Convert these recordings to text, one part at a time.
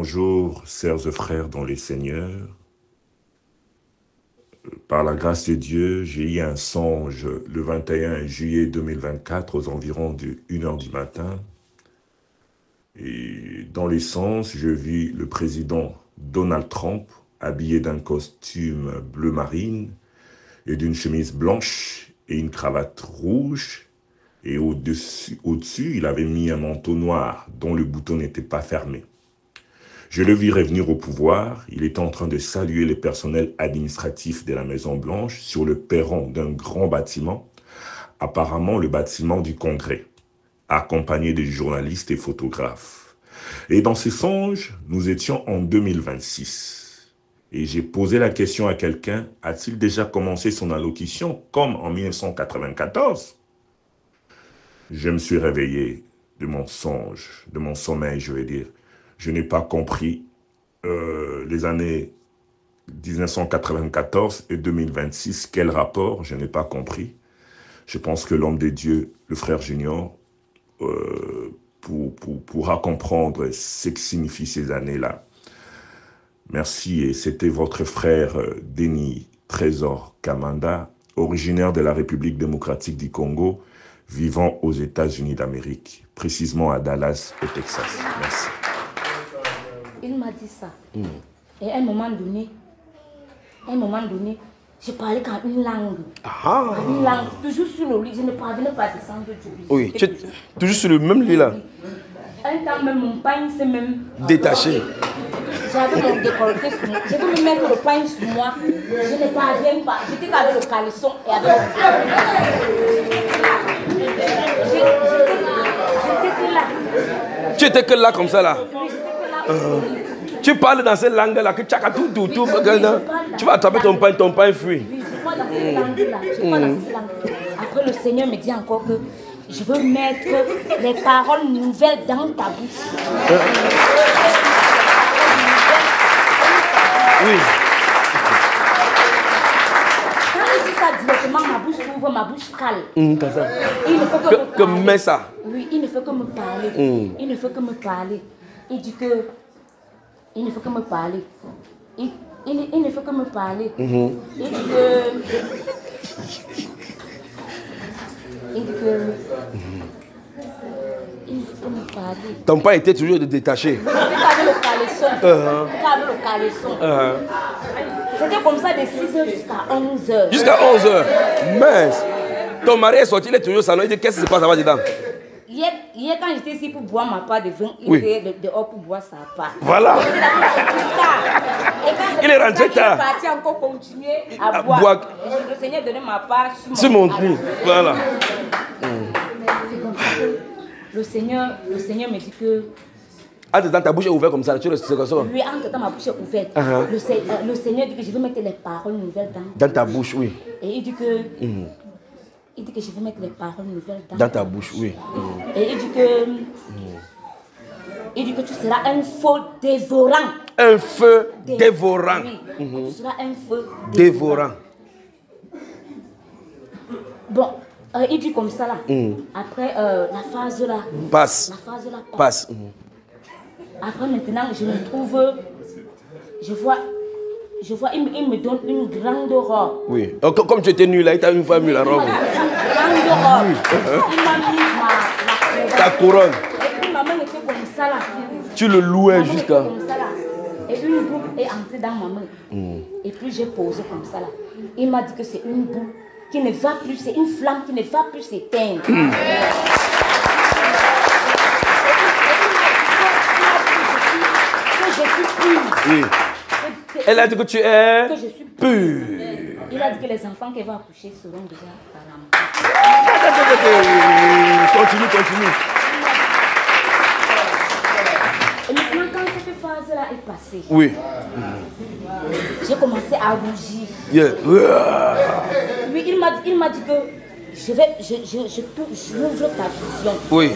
Bonjour, sœurs et frères dans les Seigneurs. Par la grâce de Dieu, j'ai eu un songe le 21 juillet 2024 aux environs de 1h du matin. Et dans les songes, je vis le président Donald Trump habillé d'un costume bleu marine et d'une chemise blanche et une cravate rouge. Et au-dessus, il avait mis un manteau noir dont le bouton n'était pas fermé. Je le vis revenir au pouvoir. Il était en train de saluer les personnels administratifs de la Maison-Blanche sur le perron d'un grand bâtiment, apparemment le bâtiment du Congrès, accompagné de journalistes et photographes. Et dans ces songes, nous étions en 2026. Et j'ai posé la question à quelqu'un, a-t-il déjà commencé son allocution comme en 1994 ? Je me suis réveillé de mon songe, de mon sommeil, je vais dire. Je n'ai pas compris les années 1994 et 2026. Quel rapport? Je n'ai pas compris. Je pense que l'homme de Dieu, le frère Junior, pourra comprendre ce que signifient ces années-là. Merci. Et c'était votre frère Denis Trésor Kamanda, originaire de la République démocratique du Congo, vivant aux États-Unis d'Amérique, précisément à Dallas, au Texas. Merci. Il m'a dit ça. Et à un moment donné, je parlais qu'en une langue. Une langue, toujours sur le lit, je ne parvenais pas à descendre du lit. Oui, tu es toujours sur le même lit là. Un temps même, mon pain s'est même détaché. J'avais mon décolleté sur moi. Je veux me mettre le pain sur moi. Je ne parviens pas. J'étais avec le caleçon et avec J'étais que là. Tu étais que là comme ça là. Tu parles dans cette langue-là, que tu vas attraper ton pain fuit. Oui, je parle dans cette langue-là. Après, le Seigneur me dit encore que je veux mettre les paroles nouvelles dans ta bouche. Oui. Quand je dis ça directement, ma bouche s'ouvre, ma bouche cale. Il ne faut que me ça. Oui, il ne faut que me parler. Il ne faut que me parler. Il dit que il ne faut que me parler. Il ne faut que me parler. Il dit que il ne faut que me parler. Ton pain était toujours détaché. J'étais avec le caleçon. C'était comme ça de 6h jusqu'à 11h. Jusqu'à 11h. Mince. Ton mari est sorti, il est toujours au salon. Il dit qu'est-ce qui se passe là-bas dedans? Hier, quand j'étais ici pour boire ma part de vin, il était dehors pour boire sa part. Voilà. Il est rentré tard. Il est parti encore continuer à boire. Le Seigneur donnait ma part sur mon lit. Voilà. Le Seigneur me dit que... Entre-temps, ta bouche est ouverte comme ça. Tu le sais comme ça. Oui, entre-temps, ma bouche est ouverte. Le Seigneur dit que je veux mettre les paroles nouvelles dans ta bouche, oui. Et il dit que... Il dit que je vais mettre les paroles nouvelles dans ta bouche, oui. Et il dit que... Il dit que tu seras un feu dévorant. Un feu dévorant. Oui, tu seras un feu dévorant. Bon, il dit comme ça là. Après, la phase là... Passe. La phase là passe. Après, maintenant, je me trouve... Je vois, il me donne une grande robe. Oui. Comme tu étais nu là, il t'a une fois mis la robe. Une grande robe. Il m'a mis ta couronne. Et puis ma main était comme ça là. Tu le louais jusqu'à... Comme ça là. Et une boule est entrée dans ma main. Et puis j'ai posé comme ça là. Il m'a dit que c'est une boule qui ne va plus, c'est une flamme qui ne va plus s'éteindre. Que je suis pure. Oui. Elle a dit que tu es que je suis pure. Il a dit que les enfants qu'elle va accoucher seront déjà apparemment. Continue. Et maintenant, quand cette phase-là est passée, oui. J'ai commencé à rougir. Yeah. Oui, il m'a dit que j'ouvre ta vision. Oui.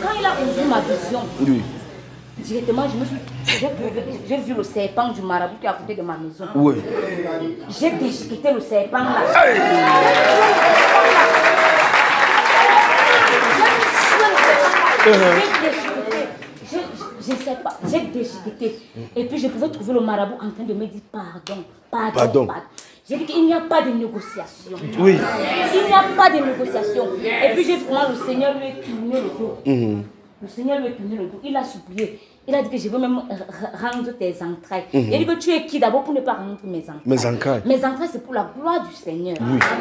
Quand il a ouvert ma vision, oui. Directement, j'ai vu le serpent du marabout qui est à côté de ma maison. Oui. J'ai déchiqueté le serpent là. Hey. Je ne sais pas, j'ai déchiqueté. Et puis je pouvais trouver le marabout en train de me dire pardon. J'ai dit qu'il n'y a pas de négociation. Oui. Il n'y a pas de négociation. Et puis j'ai vu comment le Seigneur lui a tourné le dos. Le Seigneur lui a tourné le dos. Il a supplié. Il a dit que je veux même rendre tes entrailles. Il a dit que tu es qui d'abord pour ne pas rendre mes entrailles. Mes entrailles. Mes entrailles, c'est pour la gloire du Seigneur. Oui. Mes entrailles,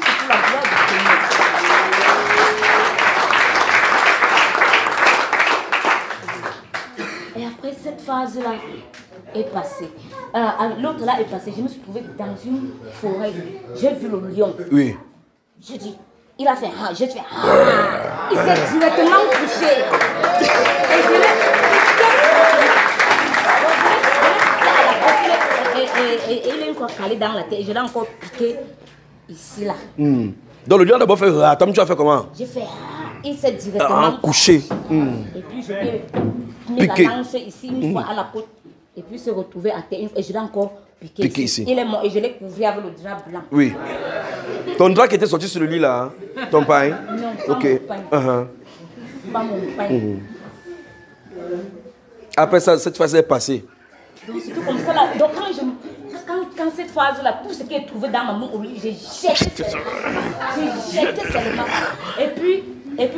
c'est pour la gloire du Seigneur. Et après cette phase-là est passée. L'autre là est passée. Je me suis trouvée dans une forêt. J'ai vu le lion. Oui. Je dis, il a fait j'ai fait il s'est directement couché. Et je l'ai piqué. Et il est encore calé dans la tête. Et je l'ai encore piqué ici là. Donc le lion a d'abord fait attends, tu as fait comment? J'ai fait il s'est directement couché. Et puis je lui ai mis la lance ici une fois à la côte. Et puis se retrouver à terre. Et je l'ai encore piqué ici. Il est mort et je l'ai couvert avec le drap blanc. Oui. Ton drap qui était sorti sur le lit là, hein? Ton pain? Non, pas mon pain. Pas mon pain. Après ça, cette phase est passée. Donc c'est tout comme ça là. Donc quand cette phase-là, tout ce qui est trouvé dans ma main au lit, j'ai jeté seulement. Et puis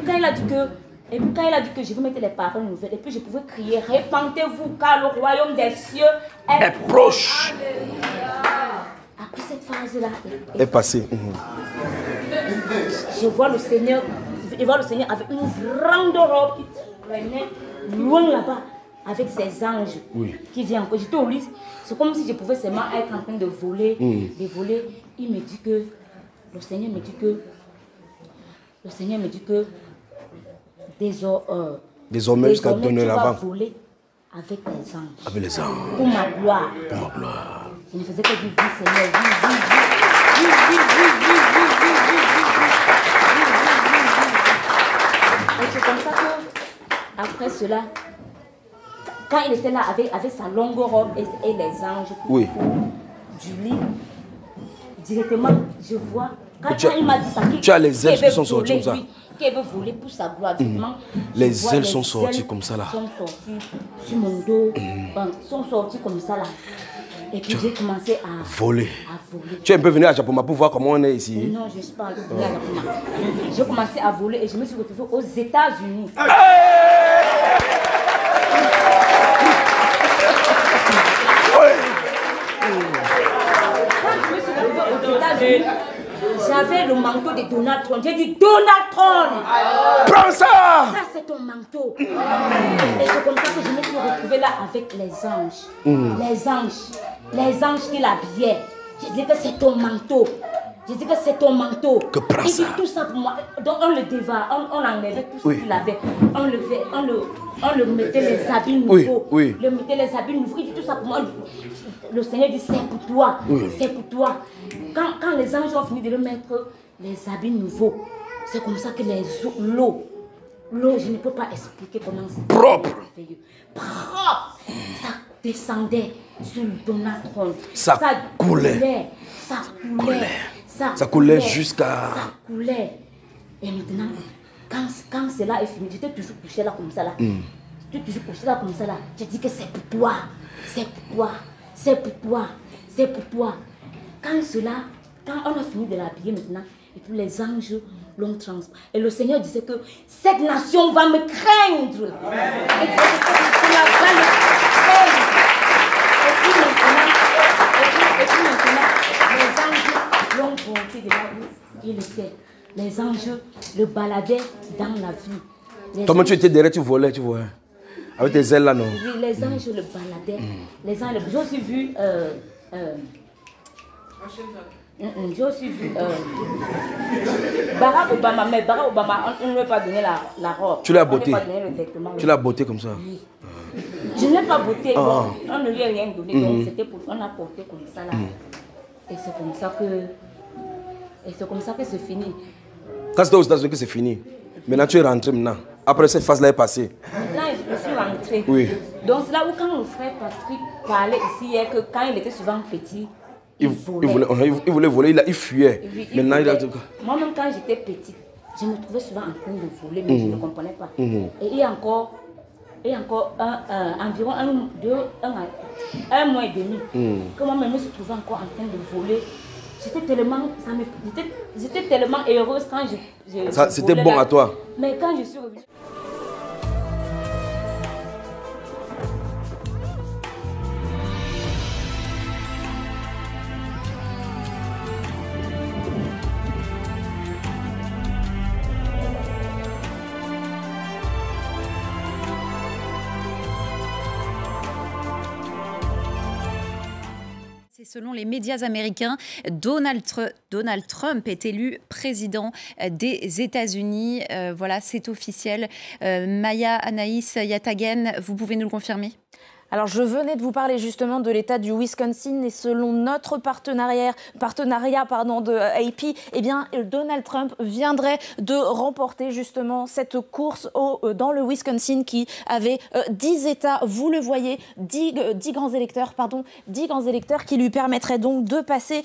quand il a dit que je veux mettre les paroles nouvelles, et puis je pouvais crier, répentez-vous car le royaume des cieux est proche. Après cette phase-là est passée. Je vois le Seigneur avec une grande robe qui traînait loin là-bas, avec ses anges qui viennent encore. J'étais au lit, c'est comme si je pouvais seulement être en train de voler, Il me dit que, le Seigneur me dit que, désormais jusqu'à donner l'avant. Voler avec les anges. Avec les anges. Pour ma gloire. Pour ma gloire. Je ne faisais que dire, Seigneur, Et c'est comme ça que, après cela, quand il était là avec sa longue robe et les anges du lit, directement, je vois, quand il m'a dit ça, tu as les ailes qui sont sorties comme ça. Qu'il veut voler pour sa gloire, directement. Les ailes sont sorties comme ça là. Sont sorties sur mon dos, sont sorties comme ça là. Et puis j'ai commencé à voler. Tu es un peu venu à Japoma pour voir comment on est ici? Non, je ne suis pas allée à Japoma. J'ai commencé à voler et je me suis retrouvée aux États-Unis. Quand je me suis retrouvée aux États-Unis, j'avais le manteau de Donald Trump. J'ai dit Donald Trump! Prends ça! Ça, c'est ton manteau. Et c'est comme ça que je me suis retrouvée là avec les anges. Les anges qui l'habillaient. J'ai dit que c'est ton manteau. J'ai dit que c'est ton manteau. Que prends ça. Il dit tout ça pour moi. Donc on le dévale, on enlevait tout ce qu'il avait. On le mettait les habits nouveaux. Le mettait les habits nouveaux. Il dit tout ça pour moi. Le Seigneur dit c'est pour toi. C'est pour toi. Quand les anges ont fini de le mettre les habits nouveaux, c'est comme ça que l'eau, je ne peux pas expliquer comment c'est. Propre. Ça descendait sur Donald Trump. Ça coulait. Ça coulait jusqu'à... Ça coulait. Et maintenant, quand cela est fini, j'étais toujours couché là comme ça là. J'étais toujours couché là comme ça là. J'ai dit que c'est pour toi. C'est pour toi. C'est pour toi. C'est pour toi. Quand on a fini de l'habiller maintenant, et puis les anges l'ont transmis. Et le Seigneur disait que cette nation va me craindre. Et cela va me craindre. Et puis maintenant, les anges l'ont porté de là où il était. Les anges le baladaient dans la vie. Comment tu étais derrière, tu volais, tu vois. Avec tes ailes là, non? Oui, les anges le baladaient. Les anges, j'ai aussi vu... j'ai aussi vu Barack Obama, mais Barack Obama, on ne lui a pas donné la robe. Tu l'as botté? Tu l'as botté comme ça? Oui. Je ne l'ai pas botté, bon, on ne lui a rien donné, donc c'était pour... On a porté comme ça là. Et c'est comme ça que c'est fini. Quand c'était aux États-Unis que c'est fini. Maintenant tu es rentré maintenant. Après cette phase là est passée. Maintenant je suis rentrée. Oui. Donc c'est là où quand mon frère Patrick parlait ici hier que quand il était souvent petit, il voulait voler, il fuyait. Maintenant il a... Moi-même quand j'étais petite, je me trouvais souvent en train de voler, mais je ne comprenais pas. Et il y a encore et encore environ un mois et demi, que moi-même me suis trouvée encore en train de voler. J'étais tellement heureuse quand c'était bon à toi. Mais quand je suis revenue... Selon les médias américains, Donald Trump est élu président des États-Unis. Voilà, c'est officiel. Maya Anaïs Yatagen, vous pouvez nous le confirmer ? Alors, je venais de vous parler justement de l'État du Wisconsin et selon notre partenariat de AP, eh bien, Donald Trump viendrait de remporter justement cette course dans le Wisconsin qui avait 10 États, vous le voyez, 10 grands électeurs qui lui permettraient donc de passer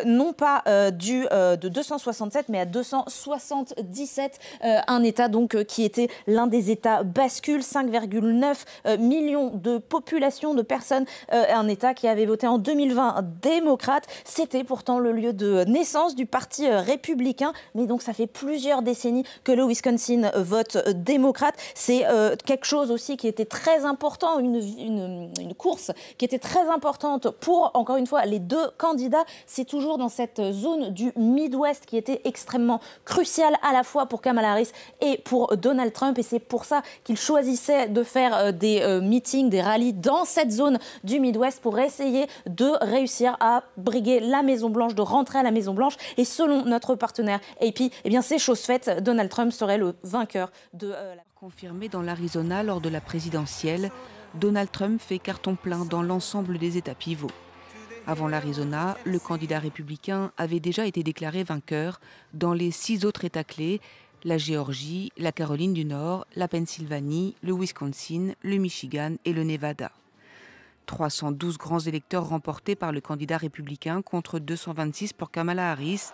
non pas de 267 mais à 277, un État donc qui était l'un des États bascules, 5,9 millions de populations de personnes, un État qui avait voté en 2020 démocrate. C'était pourtant le lieu de naissance du parti républicain, mais donc ça fait plusieurs décennies que le Wisconsin vote démocrate. C'est quelque chose aussi qui était très important, une course qui était très importante pour, encore une fois, les deux candidats. C'est toujours dans cette zone du Midwest qui était extrêmement cruciale à la fois pour Kamala Harris et pour Donald Trump, et c'est pour ça qu'il choisissait de faire des meetings, des rallyes dans cette zone du Midwest pour essayer de réussir à briguer la Maison-Blanche, de rentrer à la Maison-Blanche. Et selon notre partenaire AP, eh bien, c'est chose faite. Donald Trump serait le vainqueur de la... Confirmé dans l'Arizona lors de la présidentielle, Donald Trump fait carton plein dans l'ensemble des États pivots. Avant l'Arizona, le candidat républicain avait déjà été déclaré vainqueur dans les 6 autres États clés: la Géorgie, la Caroline du Nord, la Pennsylvanie, le Wisconsin, le Michigan et le Nevada. 312 grands électeurs remportés par le candidat républicain contre 226 pour Kamala Harris,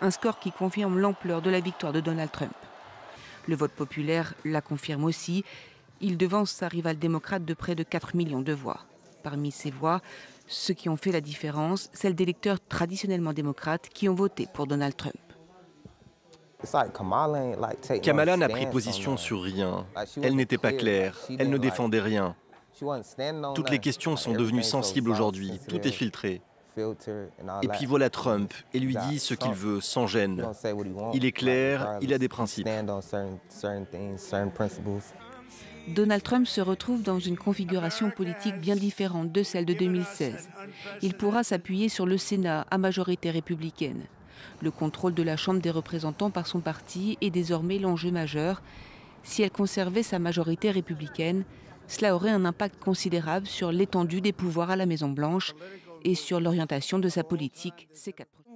un score qui confirme l'ampleur de la victoire de Donald Trump. Le vote populaire la confirme aussi. Il devance sa rivale démocrate de près de 4 millions de voix. Parmi ces voix, ceux qui ont fait la différence, celles d'électeurs traditionnellement démocrates qui ont voté pour Donald Trump. Kamala n'a pris position sur rien. Elle n'était pas claire. Elle ne défendait rien. Toutes les questions sont devenues sensibles aujourd'hui. Tout est filtré. Et puis voilà Trump, et lui dit ce qu'il veut, sans gêne. Il est clair, il a des principes. Donald Trump se retrouve dans une configuration politique bien différente de celle de 2016. Il pourra s'appuyer sur le Sénat à majorité républicaine. Le contrôle de la Chambre des représentants par son parti est désormais l'enjeu majeur. Si elle conservait sa majorité républicaine, cela aurait un impact considérable sur l'étendue des pouvoirs à la Maison-Blanche et sur l'orientation de sa politique.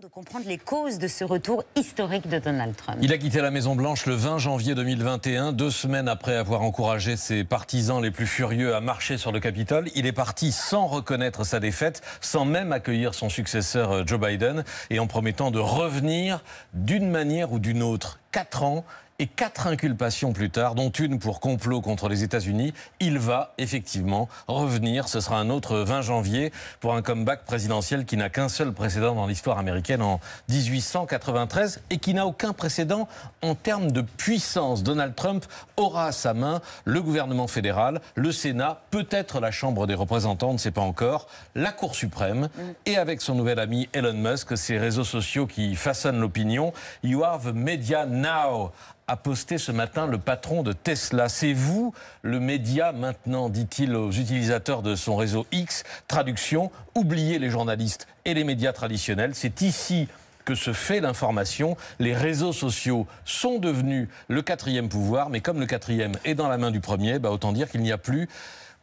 De comprendre les causes de ce retour historique de Donald Trump. Il a quitté la Maison-Blanche le 20 janvier 2021, 2 semaines après avoir encouragé ses partisans les plus furieux à marcher sur le Capitole. Il est parti sans reconnaître sa défaite, sans même accueillir son successeur Joe Biden, et en promettant de revenir d'une manière ou d'une autre. 4 ans et 4 inculpations plus tard, dont une pour complot contre les États-Unis. Il va effectivement revenir. Ce sera un autre 20 janvier pour un comeback présidentiel qui n'a qu'un seul précédent dans l'histoire américaine en 1893 et qui n'a aucun précédent en termes de puissance. Donald Trump aura à sa main le gouvernement fédéral, le Sénat, peut-être la Chambre des représentants, on ne sait pas encore, la Cour suprême et avec son nouvel ami Elon Musk, ses réseaux sociaux qui façonnent l'opinion. You are the media now, a posté ce matin le patron de Tesla. C'est vous le média maintenant, dit-il aux utilisateurs de son réseau X. Traduction, oubliez les journalistes et les médias traditionnels. C'est ici que se fait l'information. Les réseaux sociaux sont devenus le 4e pouvoir, mais comme le 4e est dans la main du premier, autant dire qu'il n'y a plus,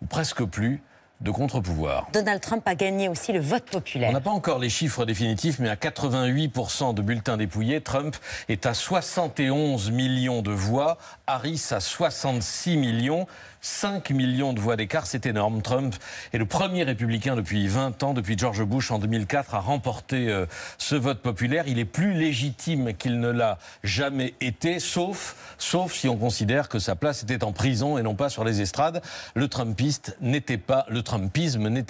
ou presque plus, de contre-pouvoir. Donald Trump a gagné aussi le vote populaire. On n'a pas encore les chiffres définitifs, mais à 88% de bulletins dépouillés, Trump est à 71 millions de voix, Harris à 66 millions. 5 millions de voix d'écart, c'est énorme. Trump est le premier républicain depuis 20 ans, depuis George Bush en 2004, à remporter ce vote populaire. Il est plus légitime qu'il ne l'a jamais été, sauf si on considère que sa place était en prison et non pas sur les estrades. Le trumpisme n'était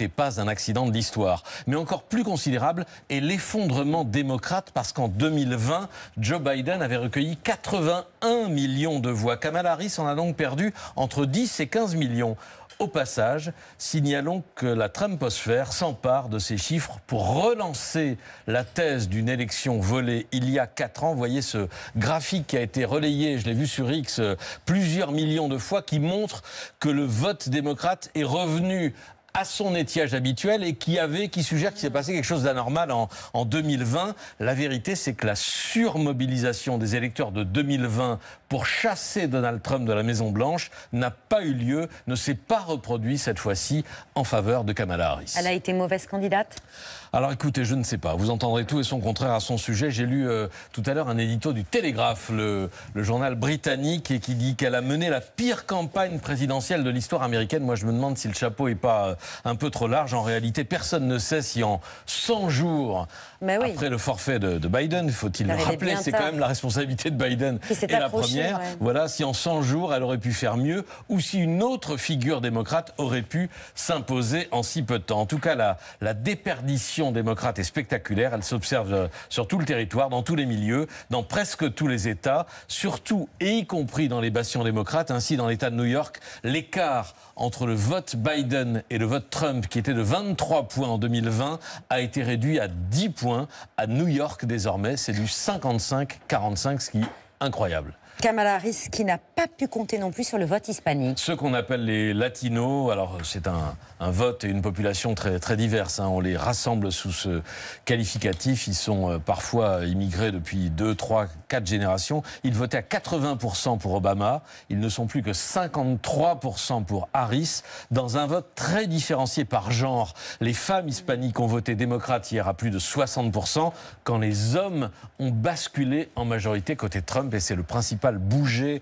pas un accident de l'histoire. Mais encore plus considérable est l'effondrement démocrate, parce qu'en 2020, Joe Biden avait recueilli 81 millions de voix. Kamala Harris en a donc perdu entre 10 et 15 millions. Au passage, signalons que la Trumposphère s'empare de ces chiffres pour relancer la thèse d'une élection volée il y a 4 ans. Vous voyez ce graphique qui a été relayé, je l'ai vu sur X plusieurs millions de fois, qui montre que le vote démocrate est revenu à son étiage habituel et qui suggère qu'il s'est passé quelque chose d'anormal en 2020. La vérité, c'est que la surmobilisation des électeurs de 2020 pour chasser Donald Trump de la Maison-Blanche n'a pas eu lieu, ne s'est pas reproduit cette fois-ci en faveur de Kamala Harris. Elle a été mauvaise candidate ? Alors écoutez, je ne sais pas. Vous entendrez tout et son contraire à son sujet. J'ai lu tout à l'heure un édito du Télégraphe, le journal britannique, et qui dit qu'elle a mené la pire campagne présidentielle de l'histoire américaine. Moi, je me demande si le chapeau n'est pas un peu trop large. En réalité, personne ne sait si en 100 jours, après le forfait de Biden, faut-il le rappeler, c'est quand même la responsabilité de Biden et la première. Ouais. Voilà, si en 100 jours, elle aurait pu faire mieux, ou si une autre figure démocrate aurait pu s'imposer en si peu de temps. En tout cas, la déperdition démocrate est spectaculaire. Elle s'observe sur tout le territoire, dans tous les milieux, dans presque tous les États, surtout et y compris dans les bastions démocrates. Ainsi, dans l'État de New York, l'écart entre le vote Biden et le vote Trump, qui était de 23 points en 2020, a été réduit à 10 points. À New York, désormais, c'est du 55-45, ce qui est incroyable. Kamala Harris, qui n'a pas pu compter non plus sur le vote hispanique. Ceux qu'on appelle les latinos, alors c'est un vote et une population très, très diverse. On les rassemble sous ce qualificatif. Ils sont parfois immigrés depuis 2, 3, 4 générations. Ils votaient à 80% pour Obama. Ils ne sont plus que 53% pour Harris. Dans un vote très différencié par genre, les femmes hispaniques ont voté démocrate hier à plus de 60%, quand les hommes ont basculé en majorité côté Trump. Et c'est le principal bouger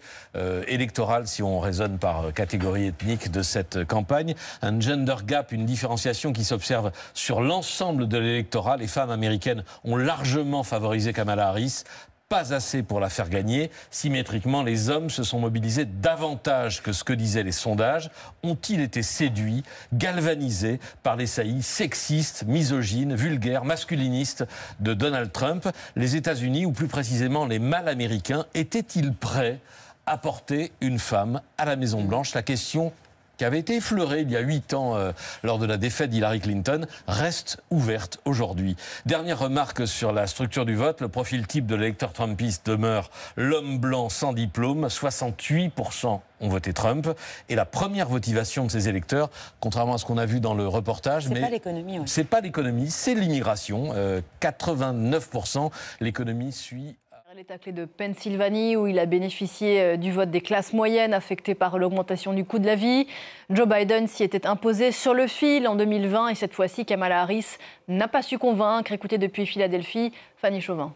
électoral, si on raisonne par catégorie ethnique, de cette campagne. Un gender gap, une différenciation qui s'observe sur l'ensemble de l'électorat. Les femmes américaines ont largement favorisé Kamala Harris. Pas assez pour la faire gagner. Symétriquement, les hommes se sont mobilisés davantage que ce que disaient les sondages. Ont-ils été séduits, galvanisés par les saillies sexistes, misogynes, vulgaires, masculinistes de Donald Trump? Les États-Unis, ou plus précisément les mâles américains, étaient-ils prêts à porter une femme à la Maison-Blanche? La question qui avait été effleurée il y a 8 ans lors de la défaite d'Hillary Clinton, reste ouverte aujourd'hui. Dernière remarque sur la structure du vote, le profil type de l'électeur trumpiste demeure l'homme blanc sans diplôme. 68% ont voté Trump. Et la première motivation de ces électeurs, contrairement à ce qu'on a vu dans le reportage, c'est pas l'économie. C'est pas l'économie, c'est l'immigration. 89%, l'économie suit. L'État clé de Pennsylvanie, où il a bénéficié du vote des classes moyennes affectées par l'augmentation du coût de la vie. Joe Biden s'y était imposé sur le fil en 2020 et cette fois-ci, Kamala Harris n'a pas su convaincre. Écoutez depuis Philadelphie, Fanny Chauvin.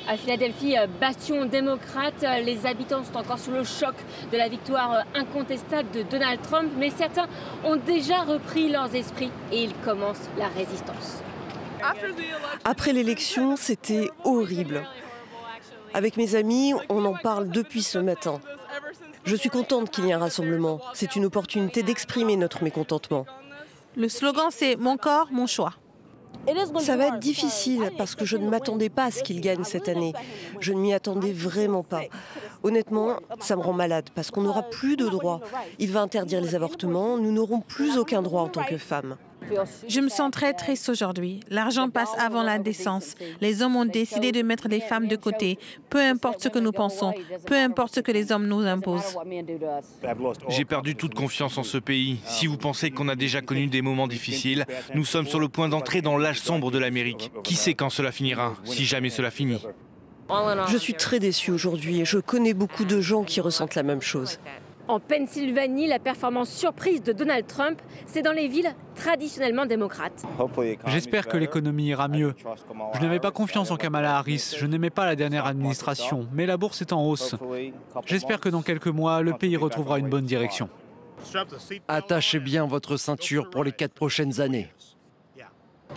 À Philadelphie, bastion démocrate, les habitants sont encore sous le choc de la victoire incontestable de Donald Trump, mais certains ont déjà repris leurs esprits et ils commencent la résistance. Après l'élection, c'était horrible. Avec mes amis, on en parle depuis ce matin. Je suis contente qu'il y ait un rassemblement. C'est une opportunité d'exprimer notre mécontentement. Le slogan, c'est « Mon corps, mon choix ». Ça va être difficile parce que je ne m'attendais pas à ce qu'il gagne cette année. Je ne m'y attendais vraiment pas. Honnêtement, ça me rend malade parce qu'on n'aura plus de droits. Il va interdire les avortements. Nous n'aurons plus aucun droit en tant que femmes. Je me sens très triste aujourd'hui. L'argent passe avant la décence. Les hommes ont décidé de mettre les femmes de côté. Peu importe ce que nous pensons, peu importe ce que les hommes nous imposent. J'ai perdu toute confiance en ce pays. Si vous pensez qu'on a déjà connu des moments difficiles, nous sommes sur le point d'entrer dans l'âge sombre de l'Amérique. Qui sait quand cela finira, si jamais cela finit? Je suis très déçue aujourd'hui et je connais beaucoup de gens qui ressentent la même chose. En Pennsylvanie, la performance surprise de Donald Trump, c'est dans les villes traditionnellement démocrates. J'espère que l'économie ira mieux. Je n'avais pas confiance en Kamala Harris, je n'aimais pas la dernière administration, mais la bourse est en hausse. J'espère que dans quelques mois, le pays retrouvera une bonne direction. Attachez bien votre ceinture pour les 4 prochaines années.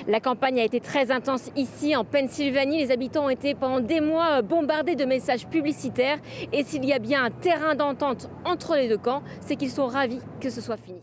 La campagne a été très intense ici en Pennsylvanie. Les habitants ont été pendant des mois bombardés de messages publicitaires. Et s'il y a bien un terrain d'entente entre les deux camps, c'est qu'ils sont ravis que ce soit fini.